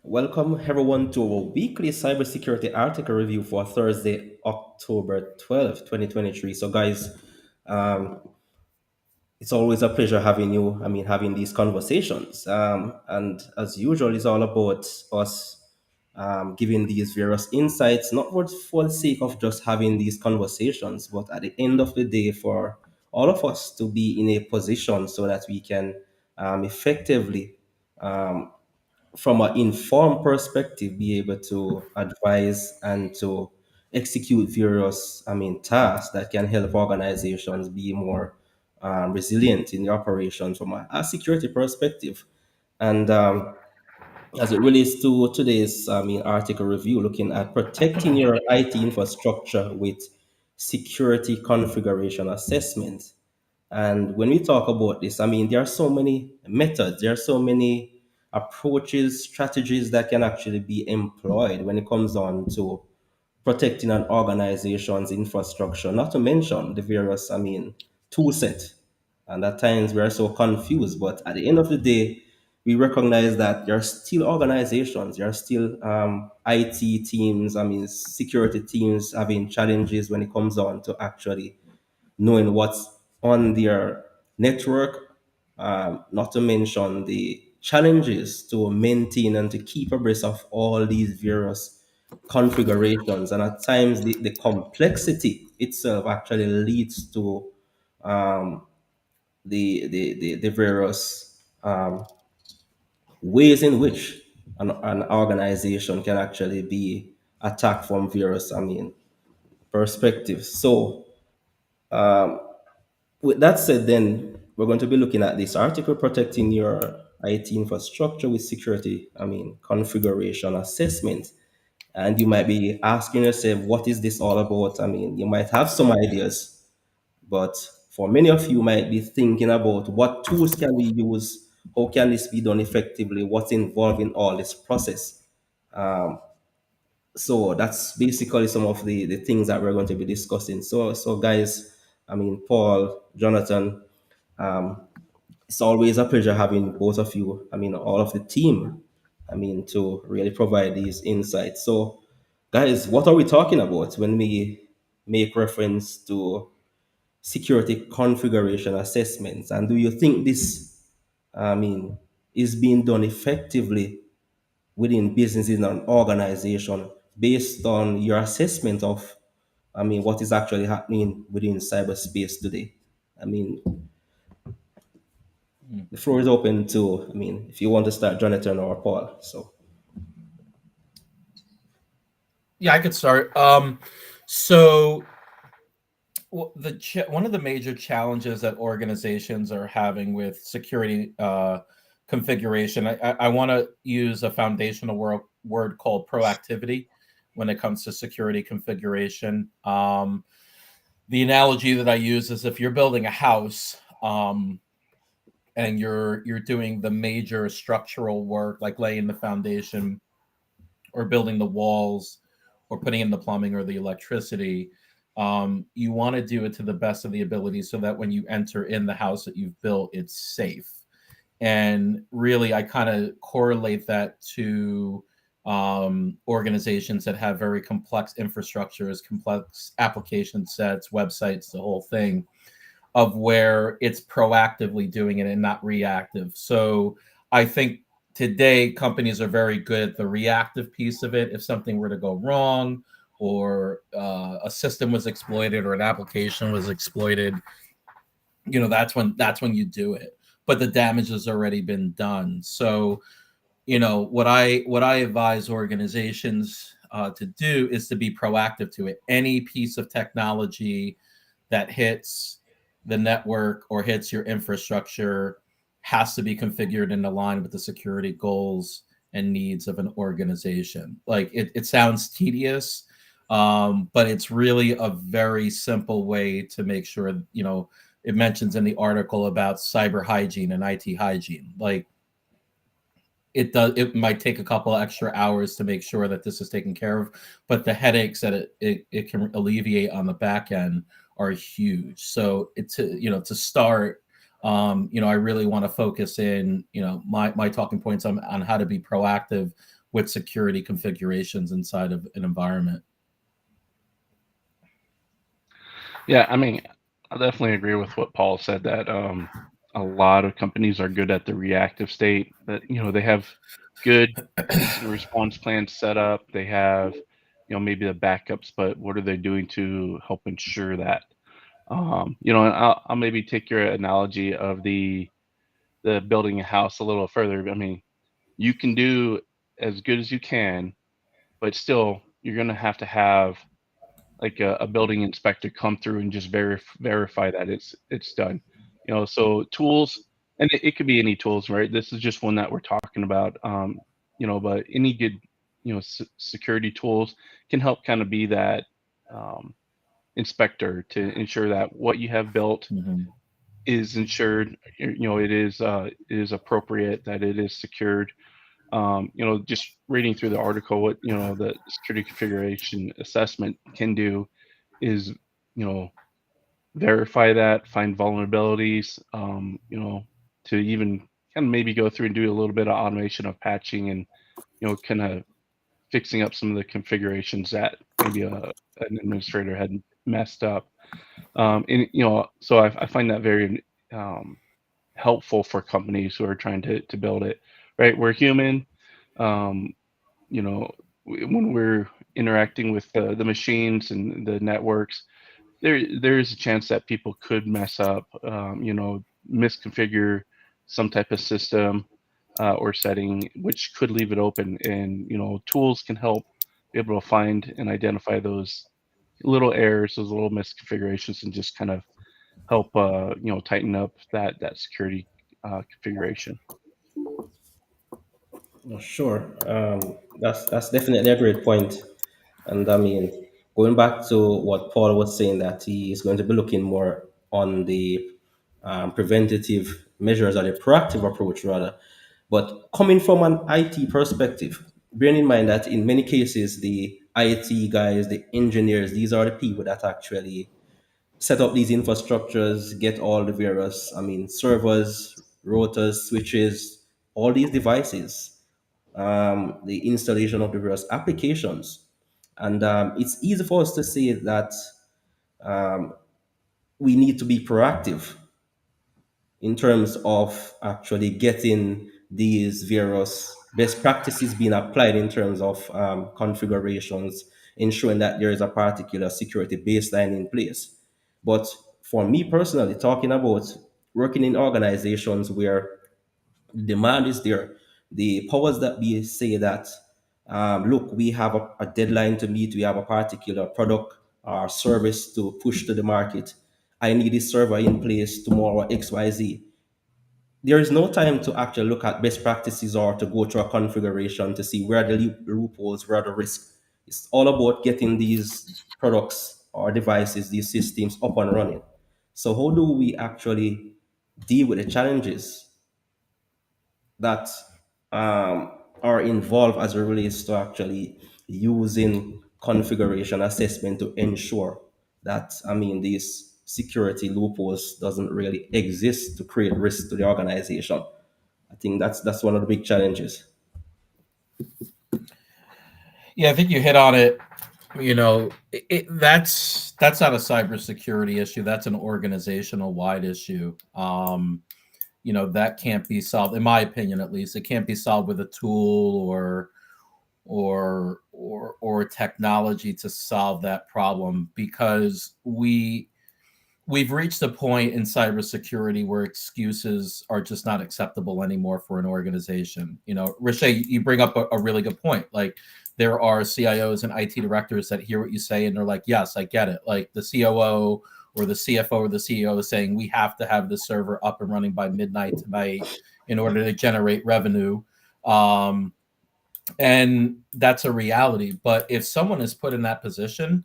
Welcome everyone to our weekly cybersecurity article review for Thursday, October 12th, 2023. So, guys, um, it's always a pleasure having you. Having these conversations. And as usual, it's all about us giving these various insights, not for the sake of just having these conversations, but at the end of the day, for all of us to be in a position so that we can effectively from an informed perspective, be able to advise and to execute various, tasks that can help organizations be more resilient in their operations from a security perspective. And as it relates to today's, article review, looking at protecting your IT infrastructure with security configuration assessment. And when we talk about this, there are so many methods, there are so many approaches, strategies that can actually be employed when it comes on to protecting an organization's infrastructure, not to mention the various, tool set. And at times we are so confused, but at the end of the day, we recognize that there are still organizations, there are still IT teams, security teams having challenges when it comes on to actually knowing what's on their network, not to mention the challenges to maintain and to keep abreast of all these various configurations. And at times, the complexity itself actually leads to the various ways in which an organization can actually be attacked from various, perspectives. So, with that said, then we're going to be looking at this article protecting your IT infrastructure with security, configuration assessment. And you might be asking yourself, what is this all about? You might have some ideas, but for many of you might be thinking about what tools can we use? How can this be done effectively? What's involved in all this process? So that's basically some of the things that we're going to be discussing. So guys, Paul, Jonathan, it's always a pleasure having both of you, all of the team, to really provide these insights. So, guys, what are we talking about when we make reference to security configuration assessments? And do you think this, I mean, is being done effectively within businesses and organization based on your assessment of, what is actually happening within cyberspace today? I mean, Mm. the floor is open to, if you want to start, Jonathan or Paul. So, Yeah, I could start. So one of the major challenges that organizations are having with security configuration, I want to use a foundational word called proactivity when it comes to security configuration. The analogy that I use is if you're building a house, and you're doing the major structural work like laying the foundation or building the walls or putting in the plumbing or the electricity, you want to do it to the best of the ability so that when you enter in the house that you've built, it's safe. And really, I kind of correlate that to organizations that have very complex infrastructures, complex application sets, websites, the whole thing, of where it's proactively doing it and not reactive. So I think today companies are very good at the reactive piece of it. If something were to go wrong, or a system was exploited, or an application was exploited, that's when you do it. But the damage has already been done. So what I advise organizations to do is to be proactive to it. Any piece of technology that hits the network or hits your infrastructure has to be configured and aligned with the security goals and needs of an organization. Like it sounds tedious, but it's really a very simple way to make sure, it mentions in the article about cyber hygiene and IT hygiene. Like it might take a couple of extra hours to make sure that this is taken care of, but the headaches that it can alleviate on the back end are huge. So to start, I really want to focus in, my talking points on how to be proactive with security configurations inside of an environment. Yeah, I mean, I definitely agree with what Paul said that a lot of companies are good at the reactive state. That they have good incident response plans set up. They have maybe the backups, but what are they doing to help ensure that? And I'll maybe take your analogy of the building a house a little further. I mean, you can do as good as you can, but still you're going to have like a building inspector come through and just verify that it's done. So tools, and it could be any tools, right? This is just one that we're talking about. But any good security tools can help kind of be that um, inspector to ensure that what you have built Mhm. is insured. It is appropriate, that it is secured. Just reading through the article, what the security configuration assessment can do is verify that, find vulnerabilities, to even kind of maybe go through and do a little bit of automation of patching and kind of fixing up some of the configurations that maybe an administrator had messed up. And so I find that very helpful for companies who are trying to build it. Right, we're human. Um, when we're interacting with the machines and the networks, there is a chance that people could mess up, misconfigure some type of system or setting, which could leave it open. And tools can help be able to find and identify those little errors, those little misconfigurations, and just kind of help tighten up that security configuration. Sure. That's definitely a great point. And I mean, going back to what Paul was saying, that he is going to be looking more on the preventative measures or the proactive approach rather. But coming from an IT perspective, bearing in mind that in many cases, the IT guys, the engineers, these are the people that actually set up these infrastructures, get all the various, I mean, servers, routers, switches, all these devices, the installation of the various applications. And it's easy for us to say that we need to be proactive in terms of actually getting these various best practices being applied in terms of configurations, ensuring that there is a particular security baseline in place. But for me personally, talking about working in organizations where the demand is there, the powers that be say that, look, we have a deadline to meet, we have a particular product or service to push to the market. I need this server in place tomorrow, XYZ. There is no time to actually look at best practices or to go through a configuration to see where the loopholes, where the risk. It's all about getting these products or devices, these systems up and running. So how do we actually deal with the challenges that are involved as it relates to actually using configuration assessment to ensure that, I mean, these security loopholes doesn't really exist to create risk to the organization? I think that's one of the big challenges. Yeah, I think you hit on it. That's not a cybersecurity issue. That's an organizational wide issue. That can't be solved, in my opinion, at least. It can't be solved with a tool or technology to solve that problem, because we've reached a point in cybersecurity where excuses are just not acceptable anymore for an organization. Riche, you bring up a really good point. Like, there are CIOs and IT directors that hear what you say and they're like, yes, I get it. Like, the COO or the CFO or the CEO is saying, we have to have the server up and running by midnight tonight in order to generate revenue. And that's a reality. But if someone is put in that position,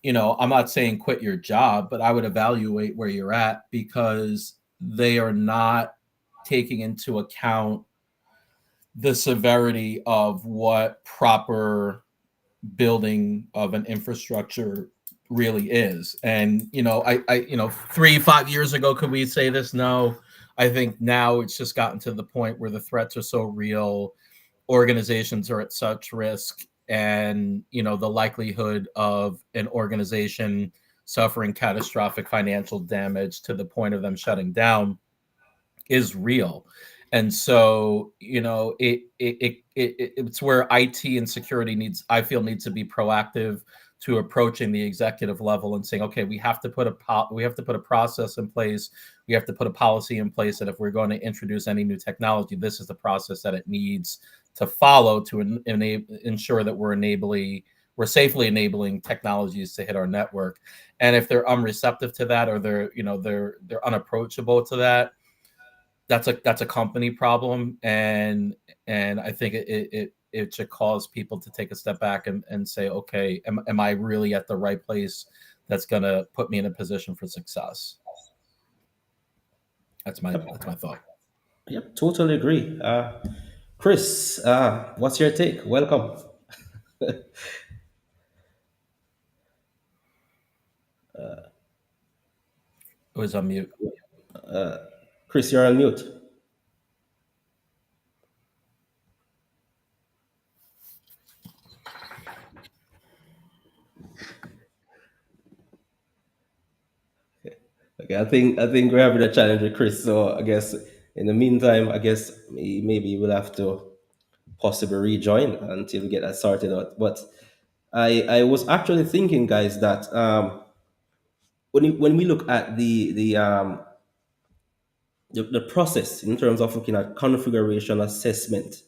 I'm not saying quit your job, but I would evaluate where you're at, because they are not taking into account the severity of what proper building of an infrastructure really is. And, I 3-5 years ago, could we say this? No. I think now it's just gotten to the point where the threats are so real, organizations are at such risk, and the likelihood of an organization suffering catastrophic financial damage to the point of them shutting down is real. And so it's where IT and security I feel needs to be proactive to approaching the executive level and saying, okay, we have to put a process in place, we have to put a policy in place that if we're going to introduce any new technology, this is the process that it needs to follow to ensure that we're safely enabling technologies to hit our network. And if they're unreceptive to that, or they're unapproachable to that, that's a company problem, and I think it should cause people to take a step back and say, okay, am I really at the right place that's going to put me in a position for success? That's my thought. Yep, totally agree. Chris, what's your take? Welcome. It was on mute. Chris, you're on mute. Okay, I think we're having a challenge with Chris. So I guess in the meantime, I guess maybe we'll have to possibly rejoin until we get that sorted out. But I was actually thinking, guys, that when we look at the process in terms of looking at configuration assessment,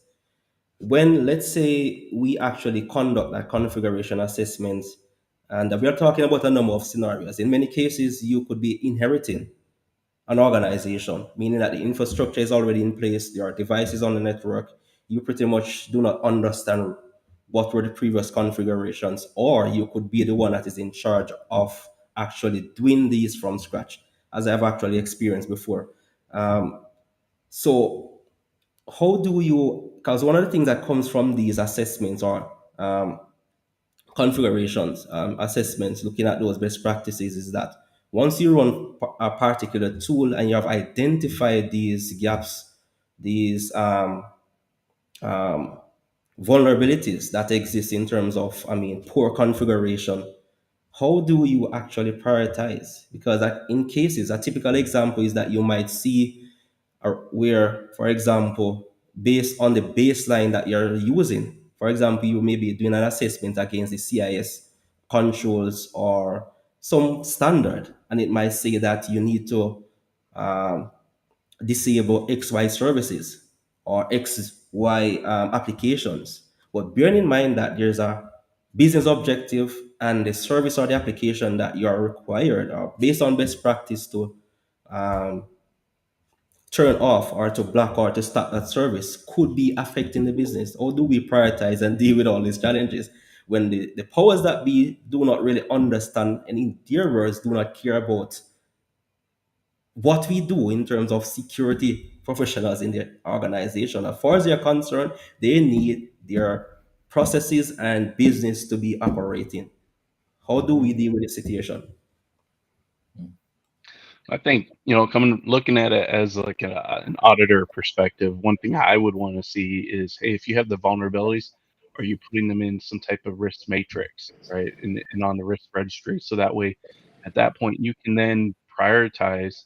when let's say we actually conduct that configuration assessment, and we are talking about a number of scenarios. In many cases, you could be inheriting an organization, meaning that the infrastructure is already in place, there are devices on the network, you pretty much do not understand what were the previous configurations, or you could be the one that is in charge of actually doing these from scratch, as I've actually experienced before. So how do you, because one of the things that comes from these assessments or configurations assessments, looking at those best practices, is that once you run a particular tool and you have identified these gaps, these vulnerabilities that exist in terms of, poor configuration, how do you actually prioritize? Because in cases, a typical example is that you might see where, for example, based on the baseline that you're using, for example, you may be doing an assessment against the CIS controls or some standard, and it might say that you need to um, disable XY services or XY applications. But bearing in mind that there's a business objective and the service or the application that you are required or based on best practice to um, turn off or to block or to stop that service could be affecting the business. How do we prioritize and deal with all these challenges when the powers that be do not really understand and in their words do not care about what we do in terms of security professionals in their organization? As far as they're concerned, they need their processes and business to be operating. How do we deal with the situation? I think, coming looking at it as like an auditor perspective, one thing I would want to see is, hey, if you have the vulnerabilities, are you putting them in some type of risk matrix, right? And on the risk registry, so that way, at that point, you can then prioritize,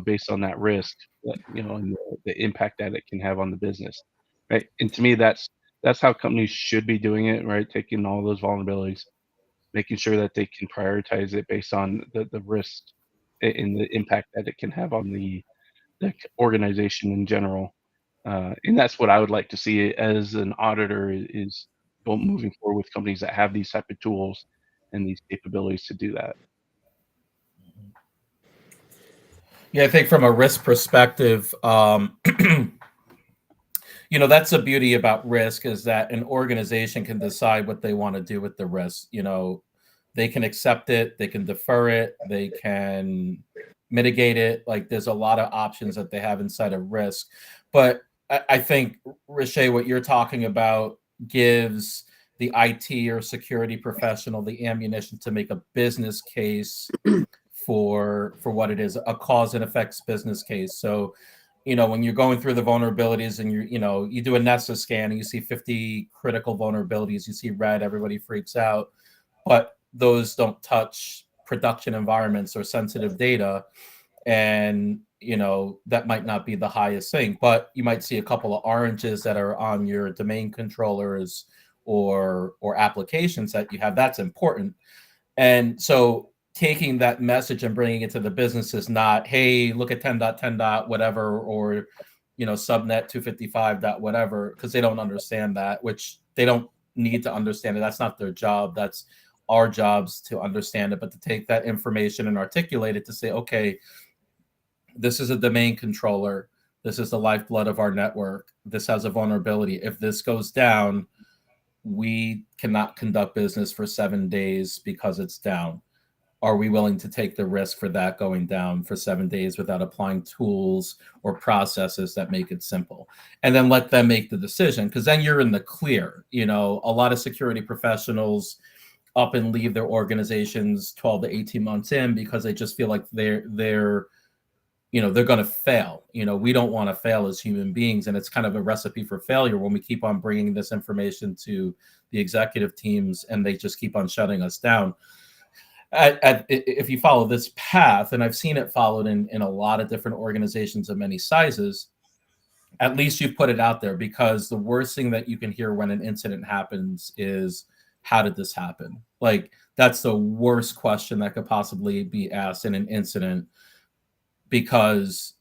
based on that risk, and the impact that it can have on the business, right? And to me, that's how companies should be doing it, right? Taking all those vulnerabilities, making sure that they can prioritize it based on the risk and the impact that it can have on the organization in general. And that's what I would like to see as an auditor is moving forward with companies that have these type of tools and these capabilities to do that. Yeah, I think from a risk perspective, that's the beauty about risk, is that an organization can decide what they want to do with the risk. They can accept it, they can defer it, they can mitigate it. Like, there's a lot of options that they have inside of risk. But I think, Riche, what you're talking about gives the IT or security professional the ammunition to make a business case for what it is, a cause and effects business case. So, when you're going through the vulnerabilities and you do a Nessus scan and you see 50 critical vulnerabilities, you see red, everybody freaks out, but those don't touch production environments or sensitive data. And, that might not be the highest thing, but you might see a couple of oranges that are on your domain controllers or applications that you have. That's important. And so taking that message and bringing it to the business is not, hey, look at 10.10. Whatever, or, subnet 255. Whatever, because they don't understand that, which they don't need to understand it. That's not their job. That's our jobs to understand it, but to take that information and articulate it to say, okay, this is a domain controller. This is the lifeblood of our network. This has a vulnerability. If this goes down, we cannot conduct business for 7 days because it's down. Are we willing to take the risk for that going down for 7 days without applying tools or processes that make it simple? And then let them make the decision, because then you're in the clear. A lot of security professionals up and leave their organizations 12 to 18 months in because they just feel like they're going to fail. We don't want to fail as human beings. And it's kind of a recipe for failure when we keep on bringing this information to the executive teams and they just keep on shutting us down. If you follow this path, and I've seen it followed in a lot of different organizations of many sizes, at least you've put it out there, because the worst thing that you can hear when an incident happens is, how did this happen? Like, that's the worst question that could possibly be asked in an incident, because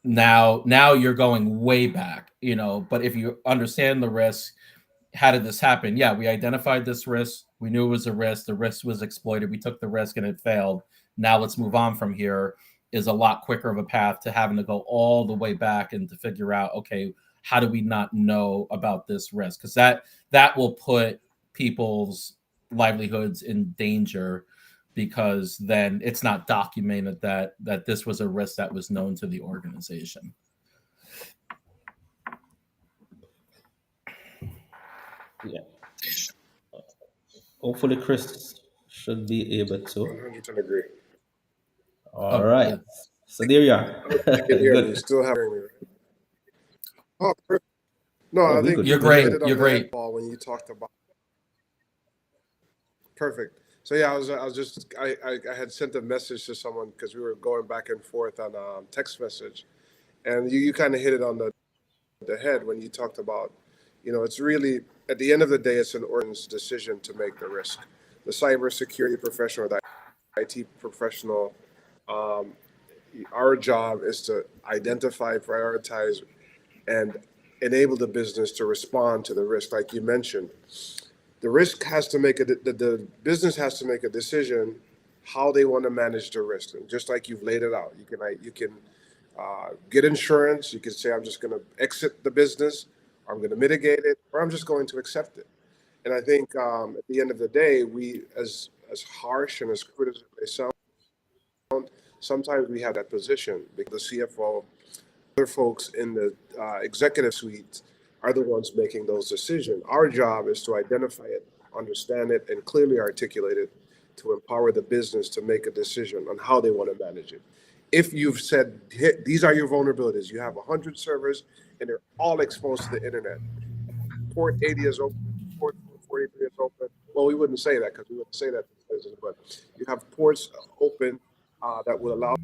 now you're going way back, but if you understand the risk, how did this happen? Yeah, we identified this risk. We knew it was a risk. The risk was exploited. We took the risk and it failed. Now let's move on from here, is a lot quicker of a path to having to go all the way back and to figure out, okay, how do we not know about this risk? Because that will put people's livelihoods in danger, because then it's not documented that this was a risk that was known to the organization. Yeah. Hopefully, Chris should be able to. 100% agree. All right. Yeah. So there you are. You can hear me. Good. Still hearing me. Oh, perfect. No, Oh, I we think good. you You're great. hit it on You're the great. head, Paul, when you talked about. Perfect. So yeah, I had sent a message to someone because we were going back and forth on text message, and you kind of hit it on the head when you talked about, it's really, at the end of the day, it's an organization's decision to make the risk. The cybersecurity professional, the IT professional, our job is to identify, prioritize, and enable the business to respond to the risk, like you mentioned. The risk has to make the business has to make a decision how they want to manage the risk, and just like you've laid it out, you can get insurance. You can say, I'm just going to exit the business, or I'm going to mitigate it, or I'm just going to accept it. And I think at the end of the day, we, as harsh and as crude as it may sound, sometimes we have that position because the CFO, other folks in the executive suite are the ones making those decisions. Our job is to identify it, understand it, and clearly articulate it to empower the business to make a decision on how they want to manage it. If you've said, hey, these are your vulnerabilities, you have 100 servers and they're all exposed to the internet. Port 80 is open, port 43 is open. Well, we wouldn't say that because we wouldn't say that to the business, but you have ports open that will allow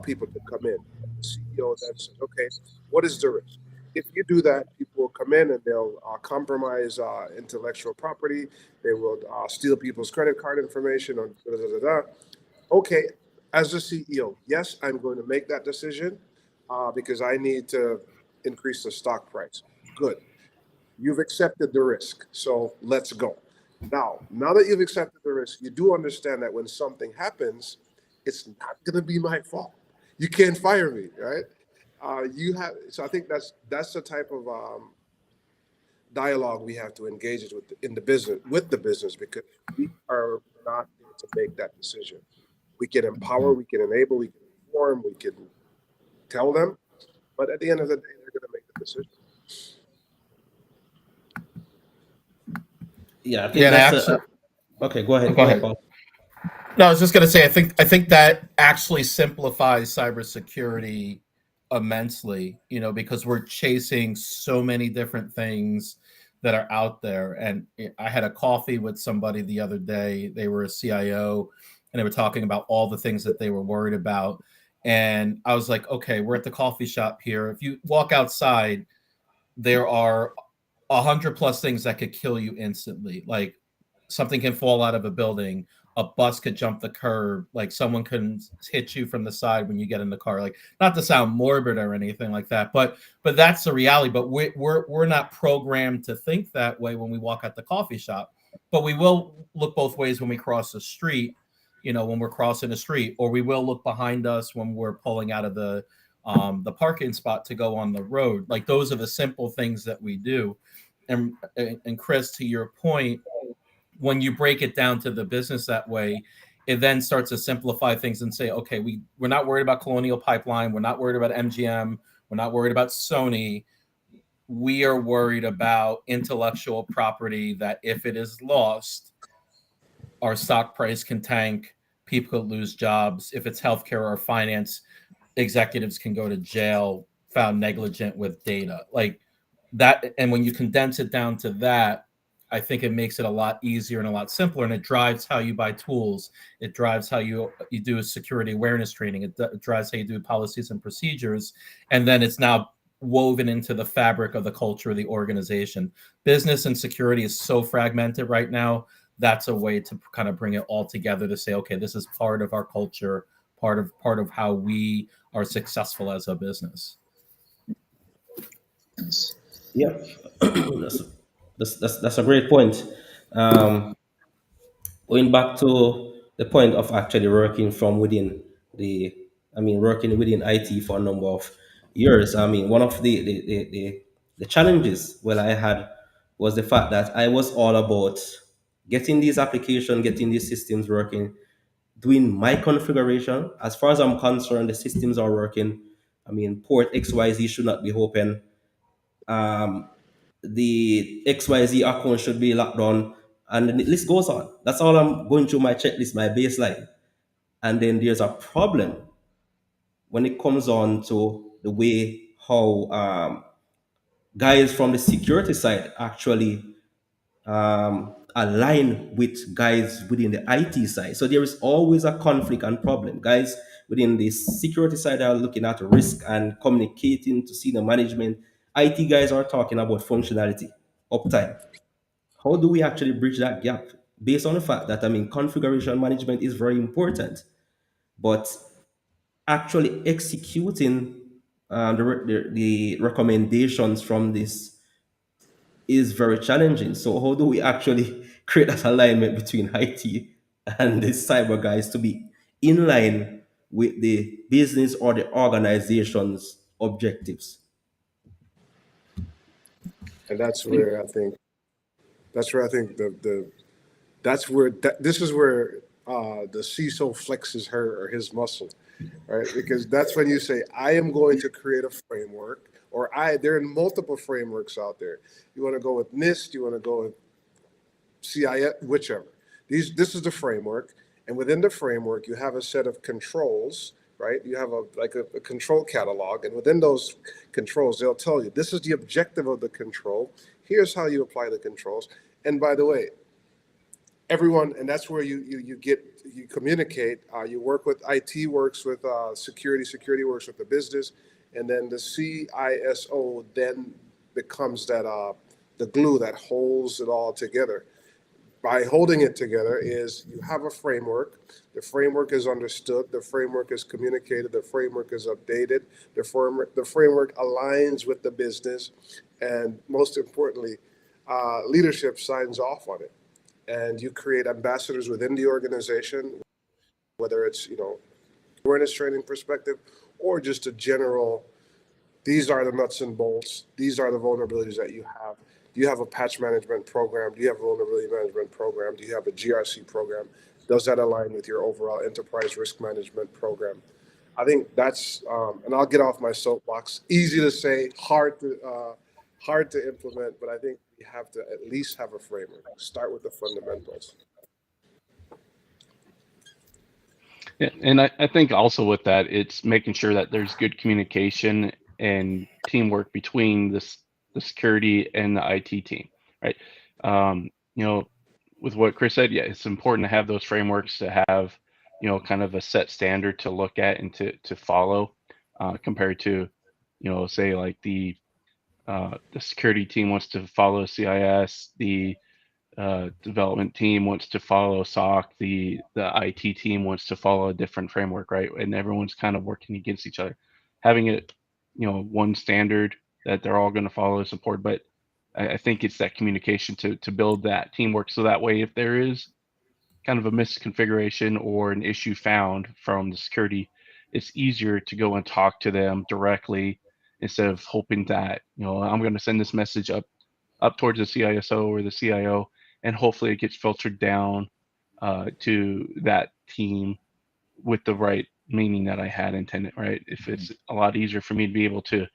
people to come in. The CEO then says, okay, what is the risk? If you do that, people will come in and they'll compromise intellectual property. They will steal people's credit card information. Or Okay, as a CEO, yes, I'm going to make that decision because I need to increase the stock price. Good. You've accepted the risk, so let's go. Now that you've accepted the risk, you do understand that when something happens, it's not going to be my fault. You can't fire me, right? So I think that's the type of dialogue we have to engage with the business, because we are not able to make that decision. We can empower, we can enable, we can inform, we can tell them, but at the end of the day, they're going to make the decision. Yeah, I think that's okay. Go ahead. Go ahead. Paul. No, I was just going to say, I think that actually simplifies cybersecurity immensely, because we're chasing so many different things that are out there. And I had a coffee with somebody the other day. They were a CIO and they were talking about all the things that they were worried about. And I was like, okay, we're at the coffee shop here. If you walk outside, there are 100+ things that could kill you instantly. Like something can fall out of a building, a bus could jump the curb, like someone can hit you from the side when you get in the car. Like, not to sound morbid or anything like that, but that's the reality. But we're not programmed to think that way when we walk at the coffee shop. But we will look both ways when we cross the street, when we're crossing the street, or we will look behind us when we're pulling out of the parking spot to go on the road. Like, those are the simple things that we do. And Chris, to your point, when you break it down to the business that way, it then starts to simplify things and say, okay, we're not worried about Colonial Pipeline. We're not worried about MGM. We're not worried about Sony. We are worried about intellectual property that if it is lost, our stock price can tank, people could lose jobs. If it's healthcare or finance, executives can go to jail found negligent with data like that. And when you condense it down to that, I think it makes it a lot easier and a lot simpler, and it drives how you buy tools. It drives how you do a security awareness training. It drives how you do policies and procedures, and then it's now woven into the fabric of the culture of the organization. Business and security is so fragmented right now. That's a way to kind of bring it all together to say, okay, this is part of our culture, part of how we are successful as a business. Yeah, that's a great point. Um, Going back to the point of actually working from within the, working within IT for a number of years. One of the challenges well I had was the fact that I was all about getting these applications, getting these systems working, doing my configuration. As far as I'm concerned, the systems are working. Port XYZ should not be open. Um, the XYZ account should be locked down, and the list goes on. That's all I'm going through my checklist, my baseline. And then there's a problem when it comes on to the way how guys from the security side actually align with guys within the IT side. So there is always a conflict and problem. Guys within the security side are looking at risk and communicating to senior management. IT guys are talking about functionality, uptime. How do we actually bridge that gap? Based on the fact that configuration management is very important, but actually executing the recommendations from this is very challenging. So how do we actually create that alignment between IT and the cyber guys to be in line with the business or the organization's objectives? And that's where I think this is where the CISO flexes her or his muscle, right? Because that's when you say, I am going to create a framework, or there are multiple frameworks out there. You want to go with NIST, you want to go with CIS, whichever. This is the framework, and within the framework, you have a set of controls, right? You have a control catalog, and within those controls, they'll tell you this is the objective of the control. Here's how you apply the controls. And by the way, everyone, and that's where you communicate. You work with IT, works with security works with the business, and then the CISO then becomes the glue that holds it all together. By holding it together is you have a framework. The framework is understood. The framework is communicated. The framework is updated. The framework aligns with the business, and most importantly, leadership signs off on it. And you create ambassadors within the organization, whether it's awareness training perspective or just a general, these are the nuts and bolts, these are the vulnerabilities that you have. Do you have a patch management program? Do you have a vulnerability management program? Do you have a GRC program? Does that align with your overall enterprise risk management program? I think that's, and I'll get off my soapbox. Easy to say, hard to implement, but I think we have to at least have a framework. Start with the fundamentals. Yeah, and I think also with that, it's making sure that there's good communication and teamwork between the security and the IT team, right? You know, with what Chris said, yeah, it's important to have those frameworks to have, kind of a set standard to look at and to follow, compared to, say like the security team wants to follow CIS, the development team wants to follow SOC, the IT team wants to follow a different framework, right? And everyone's kind of working against each other. Having it, one standard that they're all going to follow is important, but I think it's that communication to build that teamwork, so that way if there is kind of a misconfiguration or an issue found from the security, it's easier to go and talk to them directly instead of hoping that, I'm going to send this message up towards the CISO or the CIO, and hopefully it gets filtered down to that team with the right meaning that I had intended. Right? If it's a lot easier for me to be able to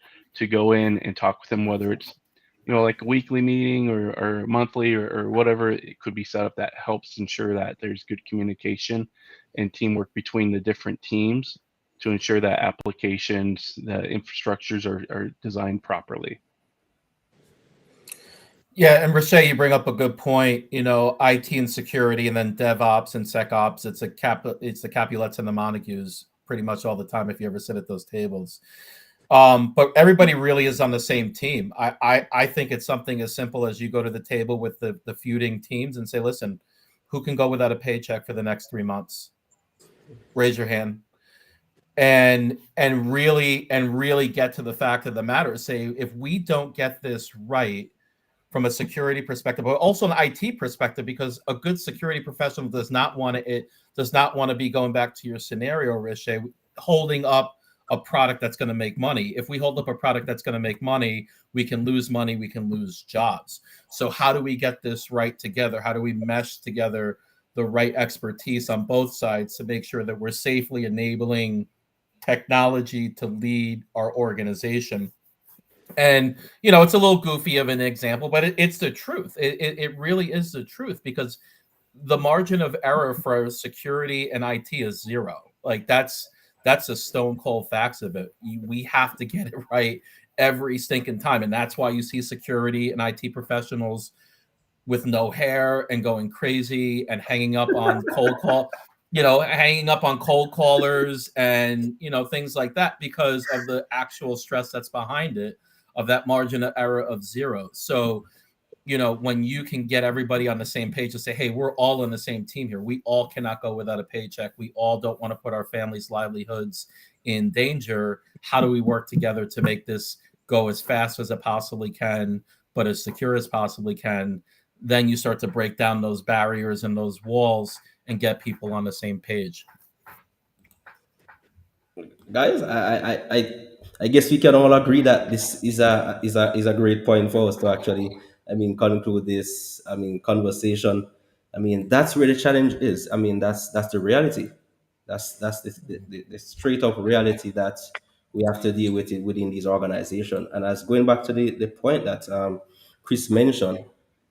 go in and talk with them, whether it's like a weekly meeting or monthly or whatever it could be set up, that helps ensure that there's good communication and teamwork between the different teams to ensure that applications, the infrastructures are designed properly. Yeah, and Rashay, you bring up a good point. IT and security, and then DevOps and SecOps. It's the Capulets and the Montagues pretty much all the time if you ever sit at those tables. But everybody really is on the same team. I think it's something as simple as you go to the table with the feuding teams and say, listen, who can go without a paycheck for the next 3 months? Raise your hand. And really get to the fact of the matter. Say, if we don't get this right from a security perspective, but also an IT perspective, because a good security professional does not want to be, going back to your scenario, Riche, holding up a product that's going to make money. If we hold up a product that's going to make money, we can lose money, we can lose jobs. So how do we get this right together? How do we mesh together the right expertise on both sides to make sure that we're safely enabling technology to lead our organization? And it's a little goofy of an example, but it's the truth. It really is the truth, because the margin of error for security and IT is zero. Like that's a stone cold facts of it. We have to get it right every stinking time, and that's why you see security and IT professionals with no hair and going crazy and hanging up on cold callers and things like that, because of the actual stress that's behind it, of that margin of error of zero. So when you can get everybody on the same page and say, hey, we're all on the same team here. We all cannot go without a paycheck. We all don't want to put our families' livelihoods in danger. How do we work together to make this go as fast as it possibly can, but as secure as possibly can? Then you start to break down those barriers and those walls and get people on the same page. Guys, I guess we can all agree that this is a great point for us to actually, conclude this, conversation. That's where the challenge is. That's the reality. That's the straight up reality that we have to deal with it within these organizations. And as going back to the point that Chris mentioned,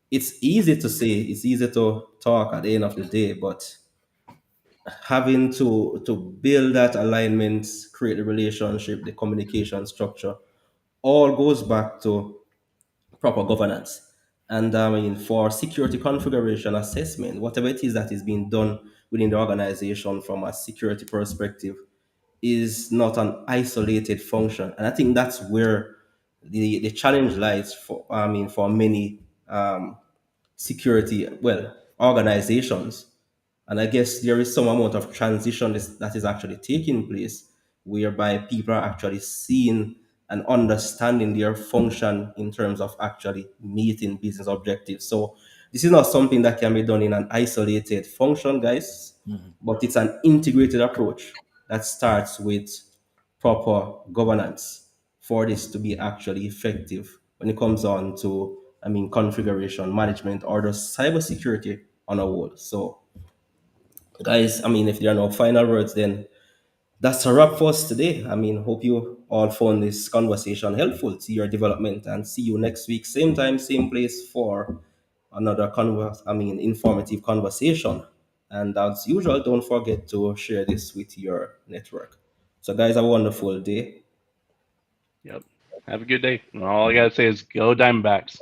it's easy to say, it's easy to talk at the end of the day, but having to build that alignment, create the relationship, the communication structure, all goes back to proper governance. And for security configuration assessment, whatever it is that is being done within the organization from a security perspective is not an isolated function. And I think that's where the challenge lies for many security, well, organizations. And I guess there is some amount of transition that is actually taking place, whereby people are actually seeing and understanding their function in terms of actually meeting business objectives. So this is not something that can be done in an isolated function, guys, but it's an integrated approach that starts with proper governance for this to be actually effective when it comes on to, configuration management or the cybersecurity on a whole. So, guys, if there are no final words, then that's a wrap for us today. Hope you all found this conversation helpful to your development, and see you next week, same time, same place, for another informative conversation. And as usual, don't forget to share this with your network. So, guys, have a wonderful day. Yep. Have a good day. And all I gotta say is go Diamondbacks.